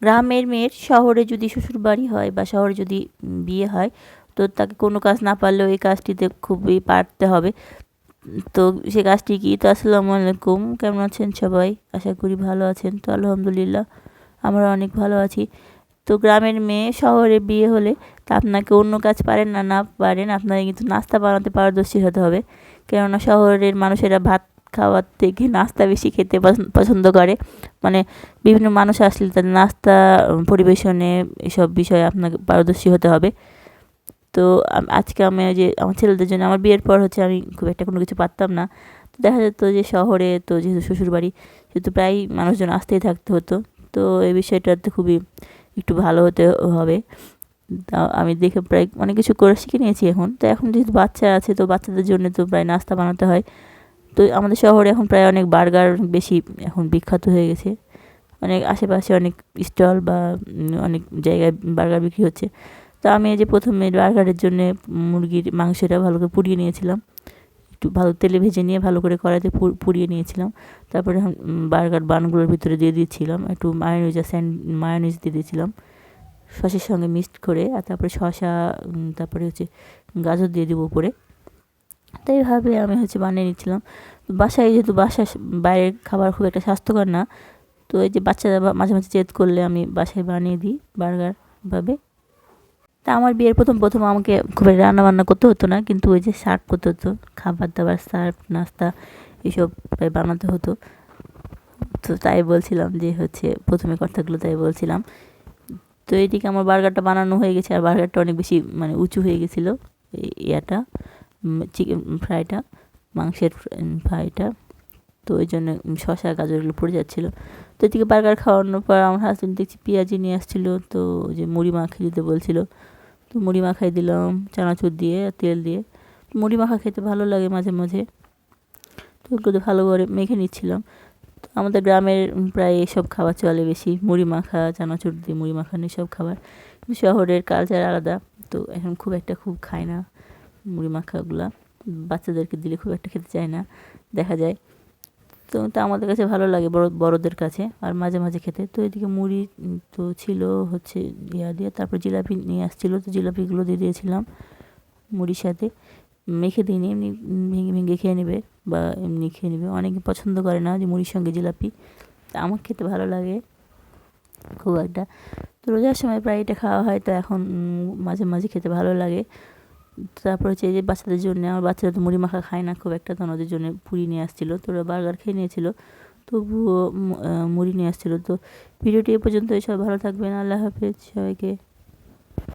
গ্রামের মেয়ের শহরে যদি শ্বশুরবাড়ি হয় বা শহরে যদি বিয়ে হয়, তো তাকে কোনো কাজ না পারলেও এই কাজটিতে খুবই পারতে হবে। তো সে কাজটি কি? তো আসসালামু আলাইকুম, কেমন আছেন সবাই? আশা করি ভালো আছেন। তো আলহামদুলিল্লাহ আমরা অনেক ভালো আছি। তো গ্রামের মেয়ে শহরে বিয়ে হলে তা আপনাকে অন্য কাজ পারেন না না পারেন, আপনাকে কিন্তু নাস্তা বানাতে পারদর্শী হতে হবে। কেননা শহরের মানুষেরা ভাত খাওয়ার থেকে নাস্তা বেশি খেতে পছন্দ করে। মানে বিভিন্ন মানুষ আসলে তাদের নাস্তা পরিবেশনে এসব বিষয়ে আপনাকে পারদর্শী হতে হবে। তো আজকে আমি ওই যে আমার ছেলেদের জন্য, আমার বিয়ের পর হচ্ছে আমি খুব একটা কোনো কিছু পারতাম না। তো দেখা যেত যে শহরে তো যেহেতু শ্বশুরবাড়ি, সেহেতু প্রায়ই মানুষজন আসতেই থাকতে হতো। তো এই বিষয়টাতে খুবই একটু ভালো হতে হবে। তা আমি দেখে প্রায় অনেক কিছু করে শিখে নিয়েছি এখন। তো এখন যেহেতু বাচ্চা আছে, তো বাচ্চাদের জন্য তো প্রায় নাস্তা বানাতে হয়। তো আমাদের শহরে এখন প্রায় অনেক বার্গার বেশি এখন বিখ্যাত হয়ে গেছে। অনেক আশেপাশে অনেক স্টল বা অনেক জায়গায় বার্গার বিক্রি হচ্ছে। তো আমি এই যে প্রথমে বার্গারের জন্যে মুরগির মাংসটা ভালো করে পুড়িয়ে নিয়েছিলাম। একটু ভালো তেলে ভেজে নিয়ে ভালো করে কড়াইতে পুড়িয়ে নিয়েছিলাম। তারপরে বার্গার বানগুলোর ভিতরে দিয়ে দিয়েছিলাম। একটু মায়োনিজ দিয়ে দিয়েছিলাম সসের সঙ্গে মিক্সড করে। আর তারপরে শসা, তারপরে হচ্ছে গাজর দিয়ে দেবো উপরে। তো এইভাবে আমি হচ্ছে বানিয়ে নিচ্ছিলাম। বাসায় যেহেতু বাইরের খাবার খুব একটা স্বাস্থ্যকর না, তো এই যে বাচ্চারা মাঝে মাঝে জেদ করলে আমি বাসায় বানিয়ে দিই বার্গার ভাবে। তা আমার বিয়ের প্রথম আমাকে খুব একটা রান্নাবান্না করতে হতো না, কিন্তু ওই যে সার্ভ করতে হতো, খাবার দাবার সার্ভ নাস্তা এসব প্রায় বানাতে হতো। তো তাই বলছিলাম যে হচ্ছে প্রথমে কথাগুলো তাই বলছিলাম। তো এইদিকে আমার বার্গারটা বানানো হয়ে গেছে, আর বার্গারটা অনেক বেশি মানে উঁচু হয়ে গেছিলো, ইয়াটা চিকেন ফ্রাইটা, মাংসের ফ্রাইটা। তো ওই জন্য শসা গাজরগুলো পড়ে যাচ্ছিলো। তো এদিকে বার্গার খাওয়ানোর পর আমার হাজবেন্ড দেখছি পেঁয়াজি নিয়ে আসছিলো, তো ওই যে মুড়ি মাখিয়ে দিতে বলছিলো। তো মুড়ি মাখাই দিলাম চানাচুর দিয়ে তেল দিয়ে। মুড়ি মাখা খেতে ভালো লাগে মাঝে মাঝে, তো ওগুলো ভালো করে মেখে নিচ্ছিলাম। তো আমাদের গ্রামের প্রায় এসব খাবার চলে বেশি, মুড়ি মাখা, চানাচুর দিয়ে মুড়ি মাখানো এসব খাবার। কিন্তু শহরের কালচার আলাদা, তো এখন খুব খায় না মুড়ি মাখাগুলা। বাচ্চাদেরকে দিলে খুব একটা খেতে চায় না দেখা যায়। তো তা আমাদের কাছে ভালো লাগে বড়দের কাছে, আর মাঝে মাঝে খেতে। তো এদিকে মুড়ি তো ছিল হচ্ছে ইয়া দিয়ে, তারপর জিলাপি নিয়ে আসছিলো, তো জিলাপিগুলো দিয়ে দিয়েছিলাম মুড়ির সাথে। মেখে দিইনি, এমনি ভেঙে ভেঙে খেয়ে নেবে বা এমনি খেয়ে নেবে। অনেকে পছন্দ করে না যে মুড়ির সঙ্গে জিলাপি, তা আমার খেতে ভালো লাগে খুব একটা। তো রোজার সময় প্রায় এটা খাওয়া হয়, তো এখন মাঝে মাঝে খেতে ভালো লাগে। তারপর হচ্ছে এই যে বাচ্চাদের জন্য, আমার বাচ্চারা তো মুড়ি মাখা খায় না খুব একটা, তো ওদের জন্য পুরি নিয়ে আসছিলো। তো ওরা বার্গার খেয়ে নিয়েছিলো, তবুও মুড়ি নিয়ে আসছিলো। তো ভিডিওটি এ পর্যন্তই, সবাই ভালো থাকবেন, আল্লাহ হাফেজ সবাইকে।